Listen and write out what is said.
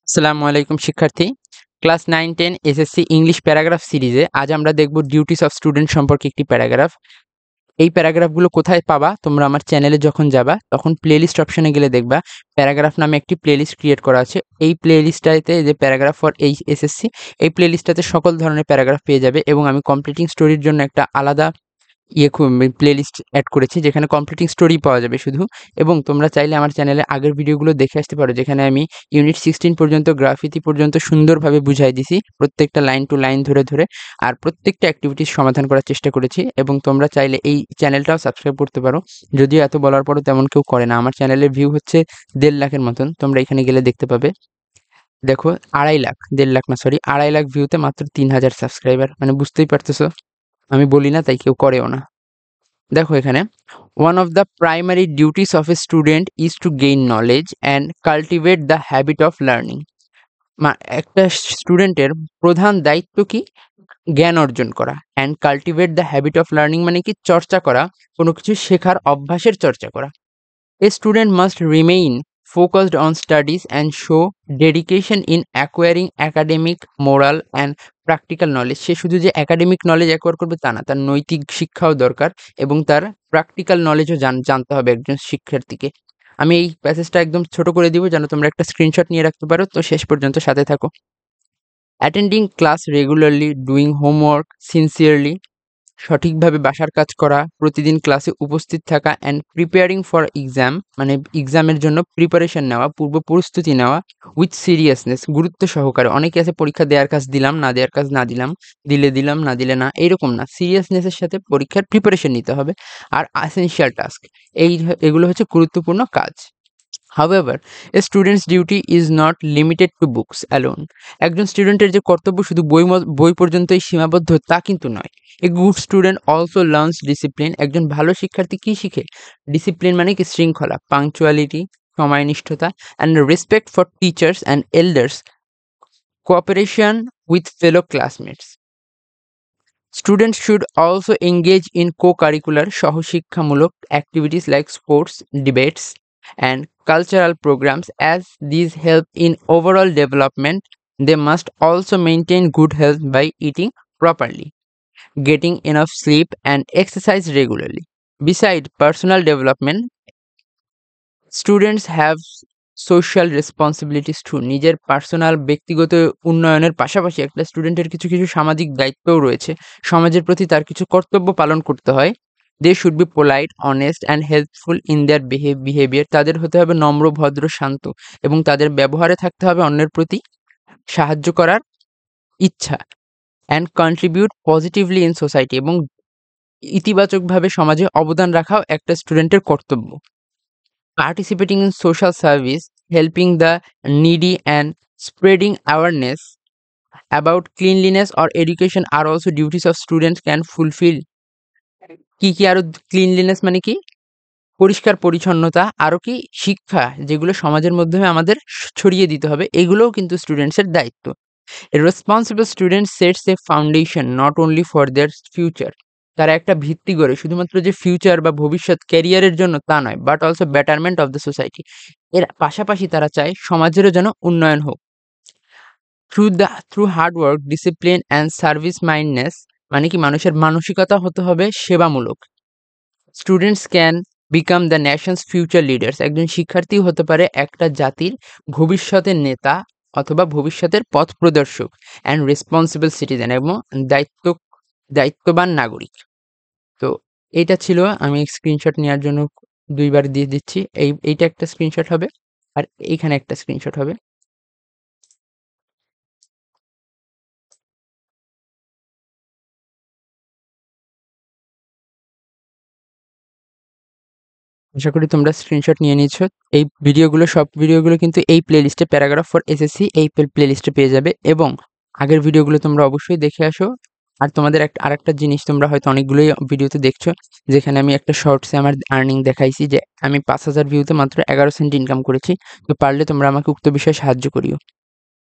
আসসালামু আলাইকুম শিক্ষার্থী। ক্লাস 9-10 এসএসসি ইংলিশ প্যারাগ্রাফ সিরিজে আজ আমরা দেখব ডিউটিস অফ স্টুডেন্ট সম্পর্কে একটি প্যারাগ্রাফ। এই প্যারাগ্রাফগুলো কোথায় পাবা? তোমরা আমার চ্যানেলে যখন যাবা তখন প্লেলিস্ট অপশনে গেলে দেখবা প্যারাগ্রাফ নামে একটি প্লেলিস্ট ক্রিয়েট করা আছে। এই প্লেলিস্টটাতে যে প্যারাগ্রাফ ফর এই এসএসসি, এই প্লেলিস্টটাতে সকল ধরনের প্যারাগ্রাফ পেয়ে যাবে এবং আমি কমপ্লিটিং স্টোরির জন্য একটা আলাদা প্লেলিস্ট অ্যাড করেছি যেখানে কমপ্লিটিং স্টোরি পাওয়া যাবে শুধু। এবং তোমরা চাইলে আমার চ্যানেলে আগের ভিডিওগুলো দেখে আসতে পারো, যেখানে আমি ইউনিট 16 পর্যন্ত গ্রাফিতি পর্যন্ত সুন্দরভাবে বুঝাই দিছি, প্রত্যেকটা লাইন টু লাইন ধরে ধরে, আর প্রত্যেকটা অ্যাক্টিভিটিস সমাধান করার চেষ্টা করেছি। এবং তোমরা চাইলে এই চ্যানেলটাও সাবস্ক্রাইব করতে পারো, যদিও এত বলার পরও তেমন কেউ করে না। আমার চ্যানেলের ভিউ হচ্ছে 1.5 লাখের মতন, তোমরা এখানে গেলে দেখতে পাবে। দেখো 2.5 লাখ, 1.5 লাখ না সরি 2.5 লাখ ভিউতে মাত্র 3000 সাবস্ক্রাইবার, মানে বুঝতেই পারতেছো আমি বলি না তাই কেউ করেও না। দেখো এখানে, one of the primary duties of a student is to gain knowledge and cultivate the habit of learning. একটা স্টুডেন্টের প্রধান দায়িত্ব কি? জ্ঞান অর্জন করা। And cultivate the habit of learning মানে কি? চর্চা করা, কোনো কিছু শেখার অভ্যাসের চর্চা করা। A student must remain focused on studies and show dedication in acquiring academic, moral and practical knowledge. সে শুধু যে একাডেমিক নলেজ অ্যাকোয়ার করবে তা না, তার নৈতিক শিক্ষাও দরকার এবং তার প্র্যাকটিক্যাল নলেজও জানতে হবে একজন শিক্ষার্থীকে। আমি এই প্যাসেজটা একদম ছোট করে দিব যেন তোমরা একটা স্ক্রিনশট নিয়ে রাখতে পারো, তো শেষ পর্যন্ত সাথে থাকো। Attending class regularly, doing homework sincerely, সঠিকভাবে বাসার কাজ করা, প্রতিদিন ক্লাসে উপস্থিত থাকা, অ্যান্ড প্রিপেয়ারিং ফর এক্সাম মানে এক্সামের জন্য প্রিপারেশন নেওয়া, পূর্ব প্রস্তুতি নেওয়া, উইথ সিরিয়াসনেস গুরুত্ব সহকারে। অনেকে আছে পরীক্ষা দেওয়ার কাজ দিলাম না দেওয়ার কাজ না দিলাম, দিলে দিলাম না দিলে না, এইরকম না, সিরিয়াসনেসের সাথে পরীক্ষার প্রিপারেশন নিতে হবে। আর এসেনশিয়াল টাস্ক, এগুলো হচ্ছে গুরুত্বপূর্ণ কাজ। However, a student's duty is not limited to books alone. একজন স্টুডেন্টের যে কর্তব্য শুধু বই পর্যন্তই সীমাবদ্ধ তা কিন্তু নয়। A good student also learns discipline. একজন ভালো শিক্ষার্থী কি শিখে? ডিসিপ্লিন মানে কি? শৃঙ্খলা, punctuality, সময়নিষ্ঠতা, and respect for teachers and elders, cooperation with fellow classmates. Students should also engage in co-curricular সহশিক্ষামূলক activities like sports, debates, and cultural programs as these help in overall development. They must also maintain good health by eating properly, getting enough sleep, and exercise regularly. Besides personal development, students have social responsibilities too. নিজের personal ব্যক্তিগত উন্নয়নের পাশাপাশি একটা স্টুডেন্টের কিছু কিছু সামাজিক দায়িত্বও রয়েছে, সমাজের প্রতি তার কিছু কর্তব্য পালন করতে হয়। They should be polite, honest and helpful in their behaviour. তাদের হতে হবে নম্র, ভদ্র, শান্ত এবং তাদের ব্যবহারে থাকতে হবে অন্যের প্রতি সাহায্য করার ইচ্ছা। And contribute positively in society, এবং ইতিবাচকভাবে সমাজে অবদান রাখাও একটা স্টুডেন্টের কর্তব্য। Participating in social service, helping the needy, and spreading awareness about cleanliness or education are also duties of students can fulfill. কি আরো? ক্লিনলিনেস মানে কি? পরিষ্কার পরিচ্ছন্নতা, আরো কি? শিক্ষা, যেগুলো সমাজের মাধ্যমে আমাদের ছড়িয়ে দিতে হবে, এগুলোও কিন্তু স্টুডেন্টসের দায়িত্ব। A responsible student sets a foundation not only for their future. তারা একটা ভিত্তি গড়ে শুধুমাত্র যে ফিউচার বা ভবিষ্যৎ ক্যারিয়ারের জন্য তা নয়, but also betterment of the society. এর পাশাপাশি তারা চায় সমাজেরও যেন উন্নয়ন হোক। Through hard work, discipline and service mindness মানে কি? মানুষের মানসিকতা হতে হবে সেবামূলক। Students can become the nation's future leaders. একজন শিক্ষার্থী হতে পারে একটা জাতির ভবিষ্যতের নেতা অথবা ভবিষ্যতের পথ প্রদর্শক। অ্যান্ড রেসপন্সিবল সিটিজেন, এবং দায়িত্ববান নাগরিক। তো এইটা ছিল, আমি স্ক্রিনশট নেওয়ার জন্য 2 বার দিয়ে দিচ্ছি। এইটা একটা স্ক্রিনশট হবে আর এইখানে একটা স্ক্রিনশট হবে। আশা করি তোমরা স্ক্রিনশট নিয়ে নিয়েছো। এই সব ভিডিওগুলো কিন্তু এই প্লেলিস্টে প্যারাগ্রাফ ফর এসএসসি এই প্লেলিস্টে পেয়ে যাবে, এবং আগের ভিডিওগুলো তোমরা অবশ্যই দেখে আসো। আর তোমাদের আরেকটা জিনিস, তোমরা হয়তো অনেকগুলোই ভিডিওতে দেখছো যেখানে আমি একটা শর্টসে আমার আর্নিং দেখাইছি যে আমি 5000 ভিউতে মাত্র 11 সেন্ট ইনকাম করেছি। তো পারলে তোমরা আমাকে উক্ত বিষয়ে সাহায্য করিও।